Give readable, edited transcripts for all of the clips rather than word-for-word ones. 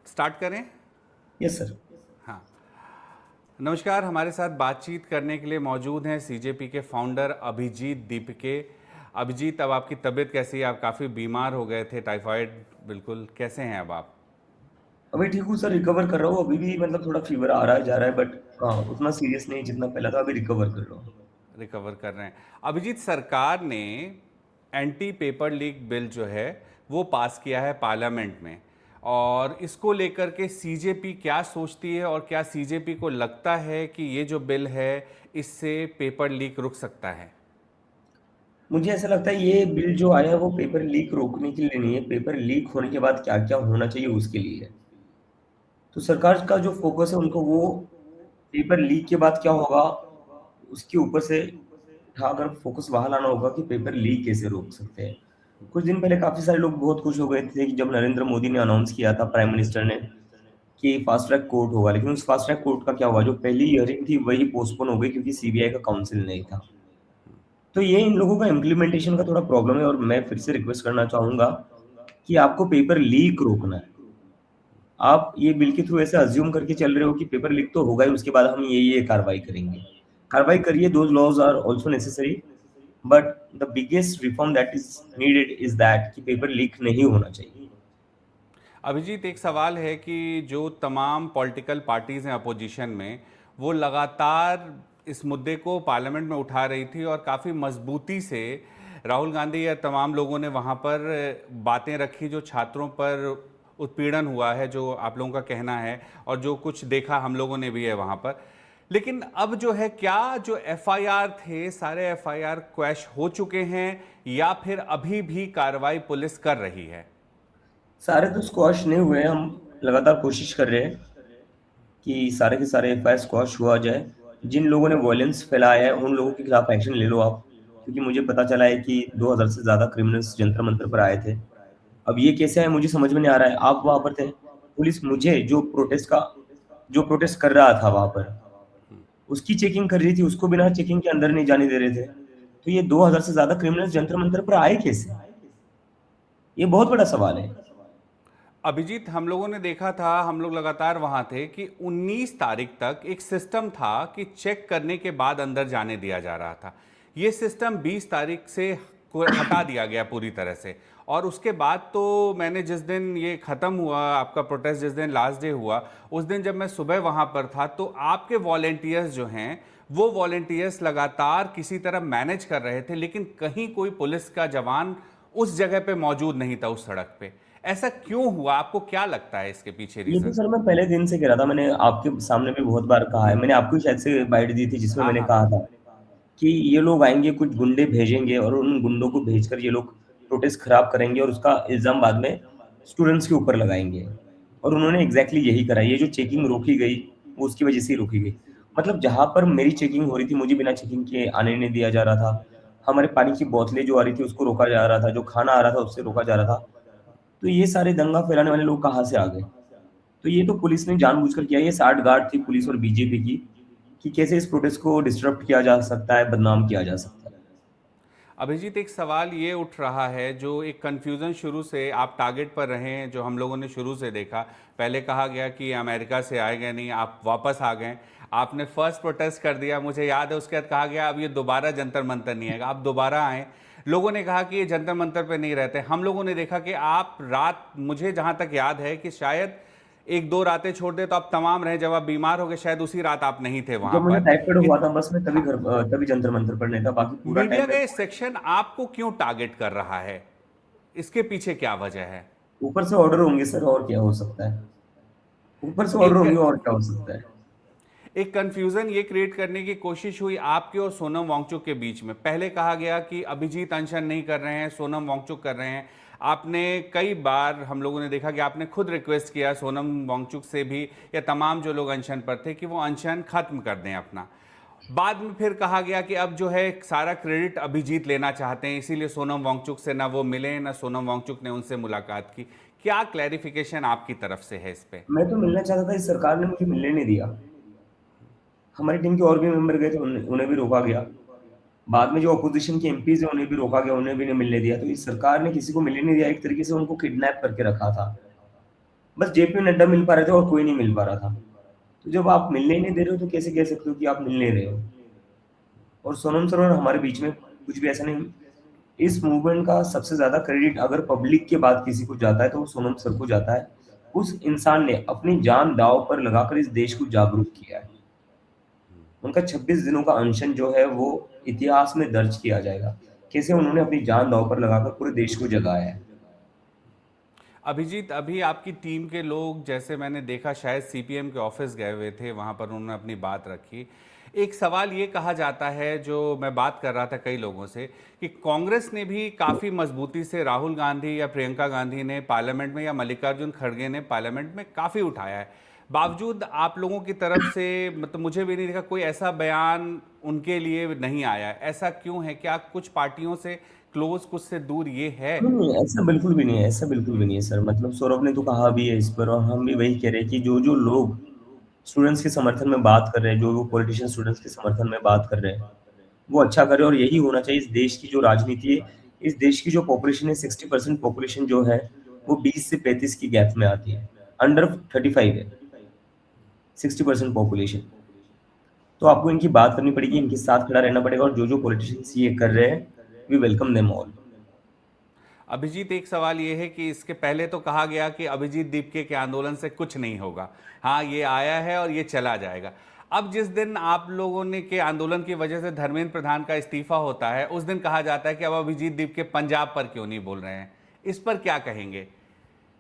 Start करें। Yes sir. हाँ, नमस्कार। हमारे साथ बातचीत करने के लिए मौजूद हैं सीजेपी के फाउंडर अभिजीत दीपके। अभिजीत, अब आपकी तबीयत कैसी है? आप काफ़ी बीमार हो गए थे, टाइफाइड, बिल्कुल। कैसे हैं अब आप? अभी ठीक हूँ सर, रिकवर कर रहा हूँ। अभी भी मतलब थोड़ा फीवर आ रहा है जा रहा है, बट हाँ उतना सीरियस नहीं जितना पहला था। अभी रिकवर कर रहा हूँ। रिकवर कर रहे हैं। अभिजीत, सरकार ने एंटी पेपर लीक बिल जो है वो पास किया है पार्लियामेंट में, और इसको लेकर के सीजेपी क्या सोचती है, और क्या सीजेपी को लगता है कि ये जो बिल है इससे पेपर लीक रुक सकता है? मुझे ऐसा लगता है ये बिल जो आया है वो पेपर लीक रोकने के लिए नहीं है, पेपर लीक होने के बाद क्या क्या होना चाहिए उसके लिए है। तो सरकार का जो फोकस है उनको वो पेपर लीक के बाद क्या होगा उसके ऊपर से उठाकर फोकस वहां लाना होगा कि पेपर लीक कैसे रोक सकते हैं। कुछ दिन पहले काफी सारे लोग बहुत खुश हो गए थे कि जब नरेंद्र मोदी ने अनाउंस किया था, प्राइम मिनिस्टर ने, कि फास्ट ट्रैक कोर्ट होगा। लेकिन उस फास्ट ट्रैक कोर्ट का क्या हुआ? जो पहली हियरिंग थी वही पोस्टपोन हो गई क्योंकि सीबीआई का काउंसिल नहीं था। तो ये इन लोगों का इम्प्लीमेंटेशन का थोड़ा प्रॉब्लम है, और मैं फिर से रिक्वेस्ट करना चाहूंगा कि आपको पेपर लीक रोकना है। आप ये बिल के थ्रू ऐसे अज्यूम करके चल रहे हो कि पेपर लीक तो होगा ही, उसके बाद हम ये कार्रवाई करेंगे। कार्रवाई करिए, those laws are also necessary, but the biggest reform that is needed is that कि पेपर लीक नहीं होना चाहिए। अभिजीत, एक सवाल है कि जो तमाम पॉलिटिकल पार्टीज़ हैं अपोजिशन में, वो लगातार इस मुद्दे को पार्लियामेंट में उठा रही थी, और काफ़ी मजबूती से राहुल गांधी या तमाम लोगों ने वहाँ पर बातें रखी जो छात्रों पर उत्पीड़न हुआ है, जो आप लोगों का कहना है, और जो कुछ देखा हम लोगों ने भी है वहाँ पर। लेकिन अब जो है, क्या जो एफआईआर थे सारे एफआईआर क्वैश हो चुके हैं, या फिर अभी भी कार्रवाई पुलिस कर रही है? सारे तो स्क्वाश नहीं हुए हैं, हम लगातार कोशिश कर रहे हैं कि सारे के सारे एफआईआर स्क्वाश हुआ जाए। जिन लोगों ने वॉयलेंस फैलाया है उन लोगों के खिलाफ एक्शन ले लो आप, क्योंकि मुझे पता चला है कि 2000 से ज्यादा क्रिमिनल्स जंतर मंतर पर आए थे। अब ये कैसे है मुझे समझ में नहीं आ रहा है। आप वहां पर थे, पुलिस मुझे जो प्रोटेस्ट कर रहा था वहां पर उसकी चेकिंग कर रही थी, उसको बिना चेकिंग के अंदर नहीं जाने दे रहे थे। तो ये 2000 से ज्यादा क्रिमिनल्स जंतर मंतर पर आए कैसे? ये बहुत बड़ा सवाल है। अभिजीत, हम लोगों ने देखा था, हम लोग लगातार वहां थे, कि 19 तारीख तक एक सिस्टम था कि चेक करने के बाद अंदर जाने दिया जा रहा था। ये सिस्टम 20 तारीख से हटा दिया गया पूरी तरह से। और उसके बाद तो मैंने जिस दिन ये ख़त्म हुआ, आपका प्रोटेस्ट जिस दिन लास्ट डे हुआ, उस दिन जब मैं सुबह वहां पर था, तो आपके वॉलेंटियर्स जो हैं वो वॉलेंटियर्स लगातार किसी तरह मैनेज कर रहे थे, लेकिन कहीं कोई पुलिस का जवान उस जगह पे मौजूद नहीं था, उस सड़क पे। ऐसा क्यों हुआ? आपको क्या लगता है इसके पीछे ये तो रीजन? सर मैं पहले दिन से कह रहा था, मैंने आपके सामने भी बहुत बार कहा है। मैंने आपको ही शायद से बाइट दी थी जिसमें हाँ मैंने हाँ, कहा बिल्कुल। था कि ये लोग आएंगे, कुछ गुंडे भेजेंगे और उन गुंडों को भेजकर ये लोग प्रोटेस्ट खराब करेंगे और उसका इल्जाम बाद में स्टूडेंट्स के ऊपर लगाएंगे। और उन्होंने एग्जैक्टली यही करा। ये जो चेकिंग रोकी गई वो उसकी वजह से ही रोकी गई। मतलब जहां पर मेरी चेकिंग हो रही थी मुझे बिना चेकिंग के आने नहीं दिया जा रहा था। हमारे पानी की बोतलें जो आ रही थी उसको रोका जा रहा था, जो खाना आ रहा था उससे रोका जा रहा था। तो ये सारे दंगा फैलाने वाले लोग कहाँ से आ गए? तो ये तो पुलिस ने जानबूझकर किया। ये साठगांठ थी पुलिस और बीजेपी की कि कैसे इस प्रोटेस्ट को डिस्टर्ब किया जा सकता है, बदनाम किया जा सकता है। अभिजीत, एक सवाल ये उठ रहा है, जो एक कन्फ्यूज़न शुरू से आप टारगेट पर रहे हैं, जो हम लोगों ने शुरू से देखा। पहले कहा गया कि अमेरिका से आएंगे नहीं, आप वापस आ गए। आपने फर्स्ट प्रोटेस्ट कर दिया, मुझे याद है। उसके बाद कहा गया अब ये दोबारा जंतर मंतर नहीं आएगा, आप दोबारा आए। लोगों ने कहा कि ये जंतर मंतर पे नहीं रहते। हम लोगों ने देखा कि आप रात, मुझे जहाँ तक याद है कि शायद एक दो रातें छोड़ दे तो आप तमाम रहे। जब आप बीमार हो गए, शायद उसी रात आप नहीं थे वहाँ जब मुझे पर। टाइफाइड हुआ था बस मैं हाँ, तभी जंतर मंतर पर नहीं था, बाकी पूरा मीडिया टाइम का मैं। ये सेक्शन आपको क्यों टारगेट कर रहा है? इसके पीछे क्या वजह है? ऊपर से ऑर्डर होंगे सर, और क्या हो सकता है? ऊपर से ऑर्डर एक होंगे और क्या हो सकता है? एक कंफ्यूजन ये क्रिएट करने की कोशिश हुई आपके और सोनम वांगचुक के बीच में। पहले कहा गया कि अभिजीत अनशन नहीं कर रहे हैं, सोनम वांगचुक कर रहे हैं। आपने कई बार, हम लोगों ने देखा कि आपने खुद रिक्वेस्ट किया सोनम वांगचुक से भी, या तमाम जो लोग अनशन पर थे, कि वो अनशन खत्म कर दें अपना। बाद में फिर कहा गया कि अब जो है सारा क्रेडिट अभिजीत लेना चाहते हैं, इसीलिए सोनम वांगचुक से ना वो मिले, ना सोनम वांगचुक ने उनसे मुलाकात की। क्या क्लैरिफिकेशन आपकी तरफ से है इस पे? मैं तो मिलना चाहता था, इस सरकार ने मुझे मिलने नहीं दिया। हमारी टीम के और भी मेंबर गए थे, उन्हें भी रोका गया। बाद में जो अपोजिशन के एमपीज है उन्हें भी रोका गया, उन्हें भी नहीं मिलने दिया। तो इस सरकार ने किसी को मिलने नहीं दिया, एक तरीके से उनको किडनैप करके रखा था। बस जेपी नड्डा मिल पा रहे थे और कोई नहीं मिल पा रहा था। तो जब आप मिलने ही नहीं दे रहे हो तो कैसे कह सकते हो कि आप मिल नहीं रहे हो? और सोनम सर और हमारे बीच में कुछ भी ऐसा नहीं। इस मूवमेंट का सबसे ज्यादा क्रेडिट अगर पब्लिक के बाद किसी को जाता है तो वो सोनम सर को जाता है। उस इंसान ने अपनी जान दांव पर लगाकर इस देश को जागरूक किया है। उनका 26 दिनों का अनशन जो है वो इतिहास में दर्ज किया जाएगा, कैसे उन्होंने अपनी जान दांव पर लगाकर पूरे देश को जगाया है। अभिजीत, अभी आपकी टीम के लोग, जैसे मैंने देखा, शायद सीपीएम के ऑफिस गए हुए थे, वहाँ पर उन्होंने अपनी बात रखी। एक सवाल ये कहा जाता है, जो मैं बात कर रहा था कई लोगों से, कि कांग्रेस ने भी काफ़ी मजबूती से, राहुल गांधी या प्रियंका गांधी ने पार्लियामेंट में या मल्लिकार्जुन खड़गे ने पार्लियामेंट में काफ़ी उठाया है, बावजूद आप लोगों की तरफ से, मतलब मुझे भी नहीं दिखा कोई ऐसा बयान उनके लिए नहीं आया। ऐसा क्यों है? क्या कुछ पार्टियों से क्लोज, कुछ से दूर ये है? नहीं, नहीं, ऐसा बिल्कुल भी नहीं है, ऐसा बिल्कुल भी नहीं है सर। मतलब सौरभ ने तो कहा भी है इस पर, और हम भी वही कह रहे हैं कि जो जो लोग स्टूडेंट्स के समर्थन में बात कर रहे हैं, जो वो पॉलिटिशियन स्टूडेंट्स के समर्थन में बात कर रहे हैं, वो अच्छा करे। और यही होना चाहिए। इस देश की जो राजनीति है, इस देश की जो पॉपुलेशन है, 60% पॉपुलेशन जो है वो 20 से 35 की गैप में आती है, अंडर 35 है 60% पॉपुलेशन। तो आपको इनकी बात करनी पड़ेगी, इनके साथ खड़ा रहना पड़ेगा, और जो जो पॉलिटिशियंस ये कर रहे हैं, we welcome them all. Abhijit, एक सवाल ये है कि इसके पहले तो कहा गया कि अभिजीत दीपके के आंदोलन से कुछ नहीं होगा, हाँ ये आया है और ये चला जाएगा। अब जिस दिन आप लोगों ने के आंदोलन की वजह से धर्मेंद्र प्रधान का इस्तीफा होता है, उस दिन कहा जाता है कि अब अभिजीत दीपके पंजाब पर क्यों नहीं बोल रहे हैं। इस पर क्या कहेंगे?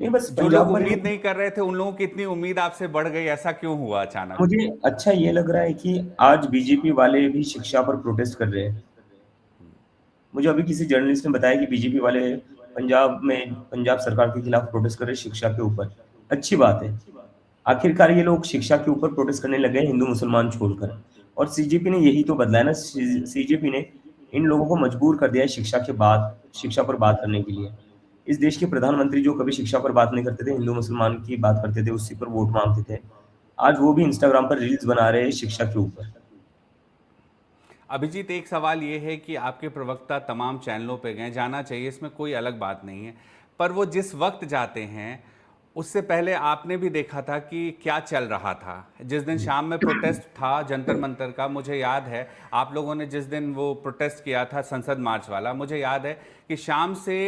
नहीं, बस जो लोग पंजाब पर उम्मीद नहीं। नहीं कर रहे थे, उन लोगों की इतनी उम्मीद आपसे बढ़ गई, ऐसा क्यों हुआ अचानक? मुझे अच्छा ये लग रहा है कि आज बीजेपी वाले भी शिक्षा पर प्रोटेस्ट कर रहे हैं। मुझे अभी किसी जर्नलिस्ट ने बताया कि बीजेपी वाले पंजाब में पंजाब सरकार के खिलाफ प्रोटेस्ट कर रहे हैं शिक्षा के ऊपर। अच्छी बात है। आखिरकार ये लोग शिक्षा के ऊपर प्रोटेस्ट करने लगे हैं, हिंदू मुसलमान छोड़कर। और सीजेपी ने यही तो बदला है ना। सीजेपी ने इन लोगों को मजबूर कर दिया है शिक्षा पर बात करने के लिए। इस देश के प्रधानमंत्री जो कभी शिक्षा पर बात नहीं करते थे, हिंदू मुसलमान की बात करते थे, उसी पर वोट मांगते थे, आज वो भी इंस्टाग्राम पर रील्स बना रहे हैं शिक्षा के ऊपर। अभिजीत, एक सवाल ये है कि आपके प्रवक्ता तमाम चैनलों पे गए, जाना चाहिए, इसमें कोई अलग बात नहीं है, पर वो जिस वक्त जाते हैं उससे पहले आपने भी देखा था कि क्या चल रहा था। जिस दिन शाम में प्रोटेस्ट था जंतर मंतर का, मुझे याद है आप लोगों ने जिस दिन वो प्रोटेस्ट किया था संसद मार्च वाला, मुझे याद है कि शाम से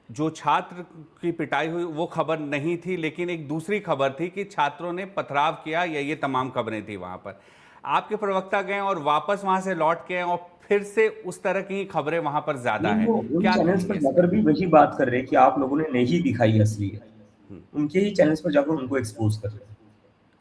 जो छात्र की पिटाई हुई वो खबर नहीं थी, लेकिन एक दूसरी खबर थी कि छात्रों ने पथराव किया, या ये तमाम खबरें थी वहाँ पर। आपके प्रवक्ता गए और वापस वहाँ से लौट के आए और फिर से उस तरह की खबरें वहाँ पर ज़्यादा नहीं, है। वो उन क्या चैनल्स कहेंगे पर इस जाकर पर? भी वही बात कर रहे हैं कि आप लोगों ने नहीं दिखाई असलियत। उनके ही चैनल्स पर जाकर उनको एक्सपोज कर रहे हैं।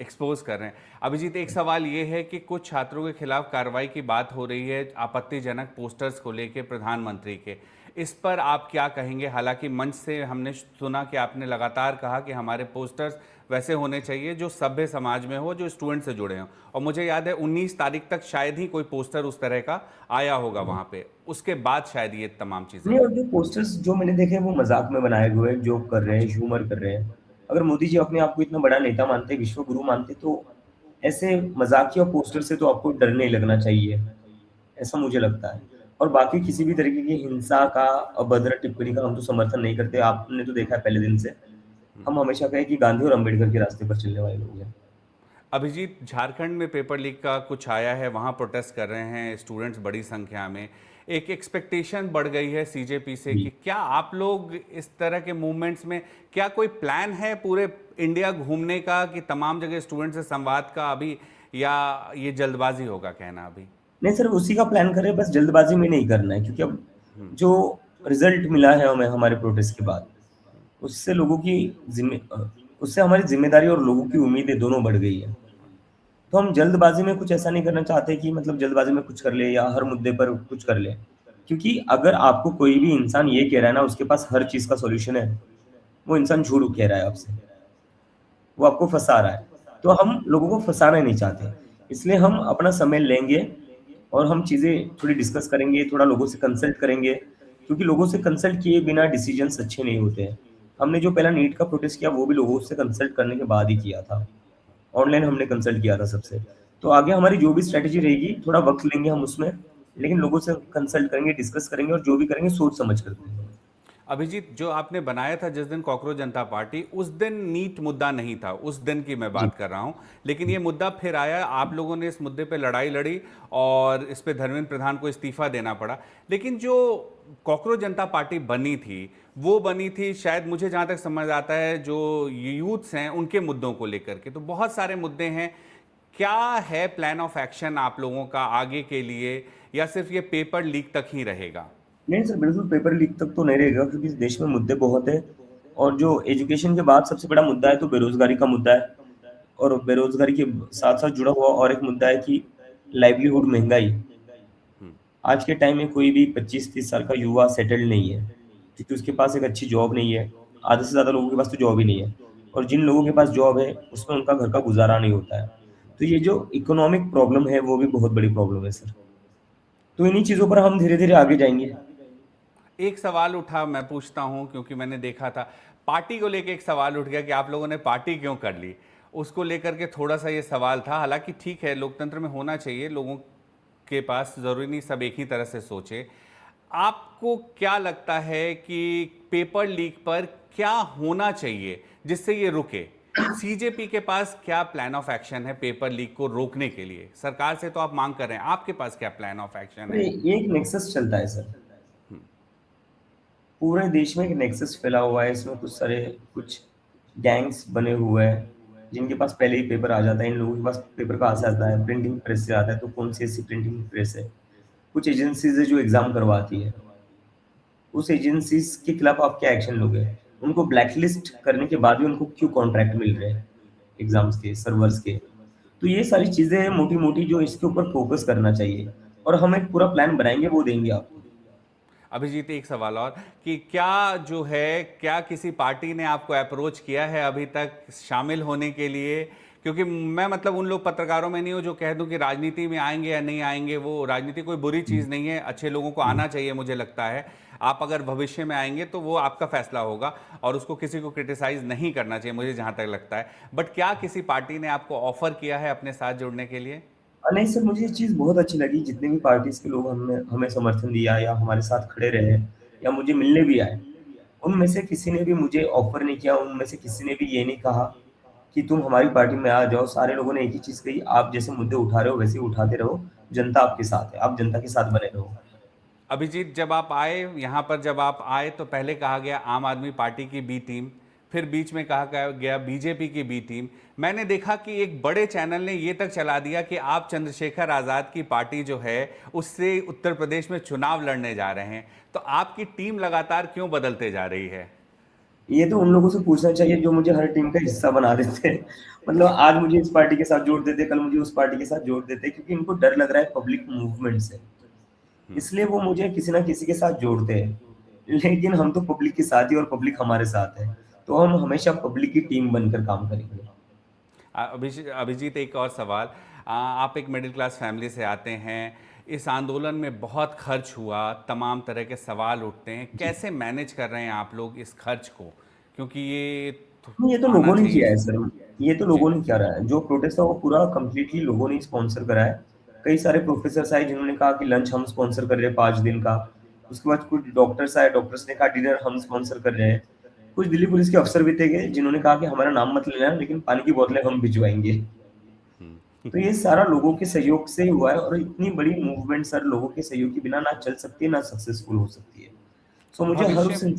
एक्सपोज कर रहे हैं। अभिजीत, एक सवाल ये है कि कुछ छात्रों के खिलाफ कार्रवाई की बात हो रही है आपत्तिजनक पोस्टर्स को लेकर प्रधानमंत्री के, इस पर आप क्या कहेंगे? हालांकि मंच से हमने सुना कि आपने लगातार कहा कि हमारे पोस्टर्स वैसे होने चाहिए जो सभ्य समाज में हो, जो स्टूडेंट से जुड़े हों, और मुझे याद है 19 तारीख तक शायद ही कोई पोस्टर उस तरह का आया होगा वहाँ पे, उसके बाद शायद ये तमाम चीज़ें नहीं, और हुई। जो पोस्टर्स जो मैंने देखे हैं वो मजाक में बनाए हुए हैं, जोक कर रहे हैं, अच्छा। ह्यूमर कर रहे हैं। अगर मोदी जी अपने आप को इतना बड़ा नेता मानते, विश्व गुरु मानते, तो ऐसे मजाकिया पोस्टर से तो आपको डर नहीं लगना चाहिए, ऐसा मुझे लगता है। और बाकी किसी भी तरीके की हिंसा का, अभद्र टिप्पणी का हम तो समर्थन नहीं करते। आपने तो देखा है पहले दिन से। हम हमेशा कहे कि गांधी और अम्बेडकर के रास्ते पर चलने वाले लोग हैं। अभिजीत, झारखंड में पेपर लीक का कुछ आया है, वहाँ प्रोटेस्ट कर रहे हैं स्टूडेंट्स बड़ी संख्या में। एक एक्सपेक्टेशन बढ़ गई है सीजेपी से जी। कि क्या आप लोग इस तरह के मूवमेंट्स में, क्या कोई प्लान है पूरे इंडिया घूमने का कि तमाम जगह स्टूडेंट से संवाद का अभी, या ये जल्दबाजी होगा कहना अभी? नहीं सर, उसी का प्लान करें, बस जल्दबाजी में नहीं करना है, क्योंकि अब जो रिजल्ट मिला है हमें हमारे प्रोटेस्ट के बाद, उससे लोगों की जिम्मे उससे हमारी जिम्मेदारी और लोगों की उम्मीदें दोनों बढ़ गई है। तो हम जल्दबाजी में कुछ ऐसा नहीं करना चाहते कि मतलब जल्दबाजी में कुछ कर ले या हर मुद्दे पर कुछ कर ले। क्योंकि अगर आपको कोई भी इंसान ये कह रहा है ना उसके पास हर चीज का सॉल्यूशन है, वो इंसान झूठ कह रहा है आपसे, वो आपको फंसा रहा है। तो हम लोगों को फंसाना नहीं चाहते, इसलिए हम अपना समय लेंगे और हम चीजें थोड़ी डिस्कस करेंगे, थोड़ा लोगों से कंसल्ट करेंगे, क्योंकि लोगों से कंसल्ट किए बिना डिसीजंस अच्छे नहीं होते हैं। हमने जो पहला नीट का प्रोटेस्ट किया वो भी लोगों से कंसल्ट करने के बाद ही किया था। ऑनलाइन हमने कंसल्ट किया था सबसे। तो आगे हमारी जो भी स्ट्रेटेजी रहेगी, थोड़ा वक्त लेंगे हम उसमें, लेकिन लोगों से कंसल्ट करेंगे, डिस्कस करेंगे और जो भी करेंगे सोच समझ कर करेंगे। अभिजीत, जो आपने बनाया था जिस दिन कॉकरोच जनता पार्टी, उस दिन नीट मुद्दा नहीं था, उस दिन की मैं जी। बात कर रहा हूं। लेकिन ये मुद्दा फिर आया, आप लोगों ने इस मुद्दे पे लड़ाई लड़ी और इस पे धर्मेंद्र प्रधान को इस्तीफा देना पड़ा। लेकिन जो कॉकरोच जनता पार्टी बनी थी, वो बनी थी शायद, मुझे जहां तक समझ आता है, जो यूथ्स हैं उनके मुद्दों को लेकर के। तो बहुत सारे मुद्दे हैं। क्या है प्लान ऑफ एक्शन आप लोगों का आगे के लिए, या सिर्फ ये पेपर लीक तक ही रहेगा? नहीं सर, बिल्कुल पेपर लीक तक तो नहीं रहेगा, क्योंकि इस देश में मुद्दे बहुत है। और जो एजुकेशन के बाद सबसे बड़ा मुद्दा है तो बेरोजगारी का मुद्दा है। और बेरोजगारी के साथ साथ जुड़ा हुआ और एक मुद्दा है कि लाइवलीहुड, महंगाई। आज के टाइम में कोई भी 25-30 साल का युवा सेटल्ड नहीं है, क्योंकि उसके पास एक अच्छी जॉब नहीं है। आधे से ज़्यादा लोगों के पास तो जॉब ही नहीं है, और जिन लोगों के पास जॉब है, उसमें उनका घर का गुज़ारा नहीं होता है। तो ये जो इकोनॉमिक प्रॉब्लम है, वो भी बहुत बड़ी प्रॉब्लम है सर। तो इन्हीं चीज़ों पर हम धीरे-धीरे आगे जाएँगे। एक सवाल उठा, मैं पूछता हूं, क्योंकि मैंने देखा था पार्टी को लेकर एक सवाल उठ गया कि आप लोगों ने पार्टी क्यों कर ली। उसको लेकर के थोड़ा सा ये सवाल था। हालांकि ठीक है, लोकतंत्र में होना चाहिए, लोगों के पास जरूरी नहीं सब एक ही तरह से सोचे। आपको क्या लगता है कि पेपर लीक पर क्या होना चाहिए जिससे ये रुके? सीजेपी के पास क्या प्लान ऑफ एक्शन है पेपर लीक को रोकने के लिए? सरकार से तो आप मांग कर रहे हैं, आपके पास क्या प्लान ऑफ एक्शन अरे, है? ये एक नेक्सस चलता है सर। पूरे देश में एक नेक्सस फैला हुआ है, इसमें कुछ सारे कुछ गैंग्स बने हुए हैं, जिनके पास पहले ही पेपर आ जाता है। इन लोगों के पास पेपर कहाँ से आता है? प्रिंटिंग प्रेस से आता है। तो कौन सी ऐसी प्रिंटिंग प्रेस है? कुछ एजेंसीज है जो एग्जाम करवाती है। उस एजेंसीज के खिलाफ आप क्या एक्शन लोगे? उनको ब्लैकलिस्ट करने के बाद भी उनको क्यों कॉन्ट्रैक्ट मिल रहे हैं एग्जाम्स के, सर्वर्स के? तो ये सारी चीजें हैं मोटी मोटी, जो इसके ऊपर फोकस करना चाहिए, और हम एक पूरा प्लान बनाएंगे, वो देंगे आपको। अभिजीत, एक सवाल और, कि क्या जो है, क्या किसी पार्टी ने आपको अप्रोच किया है अभी तक शामिल होने के लिए? क्योंकि मैं मतलब उन लोग पत्रकारों में नहीं हूँ जो कह दूं कि राजनीति में आएंगे या नहीं आएंगे। वो राजनीति कोई बुरी चीज़ नहीं है, अच्छे लोगों को आना चाहिए मुझे लगता है। आप अगर भविष्य में आएंगे तो वो आपका फैसला होगा, और उसको किसी को क्रिटिसाइज नहीं करना चाहिए मुझे जहाँ तक लगता है। बट क्या किसी पार्टी ने आपको ऑफर किया है अपने साथ जुड़ने के लिए? नहीं सर, मुझे ये चीज़ बहुत अच्छी लगी। जितने भी पार्टीज के लोग हमें हमें समर्थन दिया या हमारे साथ खड़े रहे या मुझे मिलने भी आए, उनमें से किसी ने भी मुझे ऑफर नहीं किया, उनमें से किसी ने भी ये नहीं कहा कि तुम हमारी पार्टी में आ जाओ। सारे लोगों ने एक ही चीज़ कही, आप जैसे मुद्दे उठा रहे हो वैसे ही उठाते रहो, जनता आपके साथ है, आप जनता के साथ बने रहो। अभिजीत, जब आप आए यहाँ पर, जब आप आए तो पहले कहा गया आम आदमी पार्टी की बी टीम, फिर बीच में कहा गया बीजेपी की बी टीम। मैंने देखा कि एक बड़े चैनल ने ये तक चला दिया कि आप चंद्रशेखर आज़ाद की पार्टी जो है उससे उत्तर प्रदेश में चुनाव लड़ने जा रहे हैं। तो आपकी टीम लगातार क्यों बदलते जा रही है? ये तो उन लोगों से पूछना चाहिए जो मुझे हर टीम का हिस्सा बना देते हैं। मतलब आज मुझे इस पार्टी के साथ जोड़ देते, कल मुझे उस पार्टी के साथ जोड़ देते, क्योंकि इनको डर लग रहा है पब्लिक मूवमेंट से। इसलिए वो मुझे किसी ना किसी के साथ जोड़ते हैं। लेकिन हम तो पब्लिक के साथ ही, और पब्लिक हमारे साथ है। तो हम हमेशा पब्लिक की टीम बनकर काम करेंगे। अभिजीत, एक और सवाल। आप एक मिडिल क्लास फैमिली से आते हैं। इस आंदोलन में बहुत खर्च हुआ, तमाम तरह के सवाल उठते हैं, जी। कैसे मैनेज कर रहे हैं आप लोग इस खर्च को? क्योंकि ये तो नहीं, ये तो आना लोगों ने चाहिए। किया है सर। ये तो जी। लोगों ने किया है। जो प्रोटेस्ट था वो पूरा कंप्लीटली लोगों ने स्पॉन्सर करा है। कई सारे प्रोफेसर्स आए जिन्होंने कहा कि लंच हम स्पॉन्सर कर रहे हैं 5 दिन का। उसके बाद कुछ डॉक्टर्स आए, डॉक्टर्स ने कहा डिनर हम स्पॉन्सर कर रहे हैं। कुछ दिल्ली पुलिस के अफसर भी थे गए जिन्होंने कहा कि हमारा नाम मत लेना, लेकिन पानी की बोतलें हम भिजवाएंगे। तो ये सारा लोगों के सहयोग से ही हुआ है, और इतनी बड़ी मूवमेंट सर लोगों के सहयोग के बिना ना चल सकती है, ना सक्सेसफुल हो सकती है। सो मुझे भविष्य में।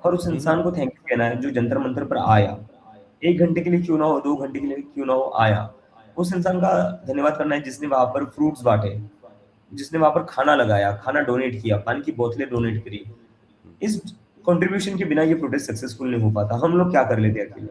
हर उस इंसान को थैंक यू कहना है जो जंतर मंतर पर आया। 1 घंटे के लिए क्यों ना हो, 2 घंटे के लिए क्यों ना हो, आया। उस इंसान का धन्यवाद करना है जिसने वहां पर फ्रूट्स बांटे, जिसने वहां पर खाना लगाया, खाना डोनेट किया, पानी की बोतलें डोनेट करी। इस कंट्रीब्यूशन के बिना ये प्रोटेस्ट सक्सेसफुल नहीं हो पाता। हम लोग क्या कर लेते अकेले?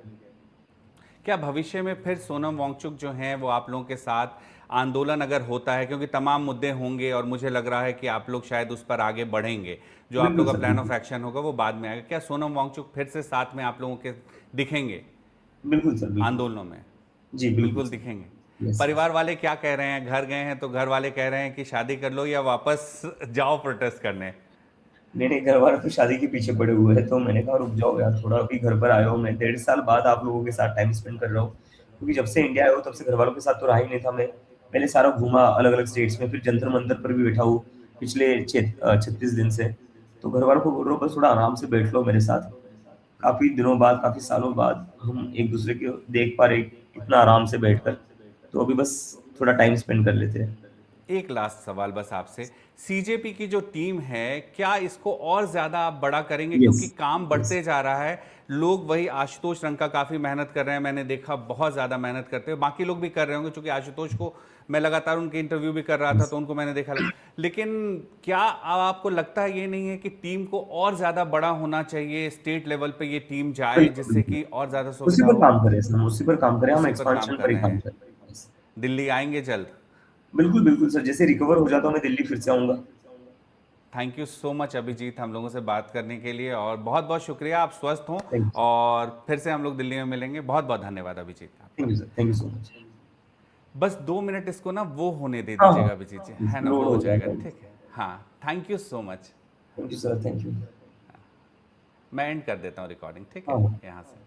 क्या भविष्य में फिर सोनम वांगचुक जो हैं वो आप लोगों के साथ आंदोलन अगर होता है, क्योंकि तमाम मुद्दे होंगे और मुझे लग रहा है कि आप लोग शायद उस पर आगे बढ़ेंगे, जो आप बिल्कुल लोग का सर, प्लान ऑफ बिल्कुल। एक्शन होगा वो बाद में आएगा, क्या सोनम वांगचुक फिर से साथ में आप लोगों के दिखेंगे बिल्कुल सर, बिल्कुल। आंदोलनों में? जी, बिल्कुल बिल्कुल सर। दिखेंगे। Yes, yes. परिवार वाले क्या कह रहे हैं? घर गए हैं तो घर वाले कह रहे हैं कि शादी कर लो या वापस जाओ प्रोटेस्ट करने? नहीं, नहीं, घरवाले तो शादी के पीछे पड़े हुए हैं, तो मैंने कहा रुक जाओ यार थोड़ा, अभी घर पर आया हूँ मैं, 1.5 साल बाद आप लोगों के साथ टाइम स्पेंड कर रहा हूँ। क्योंकि जब से इंडिया आया हूँ तब से घरवालों के साथ तो रहा ही नहीं था मैं। मैंने सारा घूमा अलग अलग स्टेट्स में, फिर जंतर मंतर पर भी बैठा हूँ पिछले 36 दिन से। तो घर वालों को बोल रहा हूँ बस थोड़ा आराम से बैठ लो मेरे साथ। काफी दिनों बाद, काफी सालों बाद हम एक दूसरे को देख पा रहे इतना आराम से बैठकर। तो अभी बस थोड़ा टाइम स्पेंड कर लेते हैं। एक लास्ट सवाल बस आपसे, सीजेपी की जो टीम है क्या इसको और ज़्यादा आप बड़ा करेंगे, यस। क्योंकि काम यस। बढ़ते जा रहा है। लोग वही आशुतोष रंका काफ़ी मेहनत कर रहे हैं, मैंने देखा बहुत ज़्यादा मेहनत करते हैं, बाकी लोग भी कर रहे होंगे, क्योंकि आशुतोष को मैं लगातार उनके इंटरव्यू भी कर रहा था यस। तो उनको मैंने देखा। लेकिन क्या अब आपको लगता है ये नहीं है कि टीम को और ज़्यादा बड़ा होना चाहिए, स्टेट लेवल पे ये टीम जाए बिल्कुल जिससे बिल्कुल। कि और ज़्यादा उसी सुविधा पर हो? काम करें सर, उसी पर काम करें, हम उसी पर काम एक्सपेंशन कर पर ही रहे काम हैं। करें। Yes। दिल्ली आएंगे जल्द? बिल्कुल बिल्कुल सर, जैसे रिकवर हो जाता हूँ मैं दिल्ली फिर से आऊंगा। Thank you so much Abhijit हम लोगों से बात करने के लिए, और बहुत बहुत शुक्रिया, आप स्वस्थ हों। Thank you sir. और फिर से हम लोग दिल्ली में मिलेंगे। बहुत बहुत धन्यवाद अभिजीत थैंक आपका। You sir, thank you so much. बस 2 मिनट इसको ना वो होने दे हाँ हाँ, दीजिएगा अभिजीत जी, है ना, लोड वो हो हो जाएगा, जाएगा। ठीक है। हाँ, thank you so much. Thank you sir, thank you. मैं एंड कर देता हूँ रिकॉर्डिंग, ठीक है, हाँ हाँ। यहाँ से।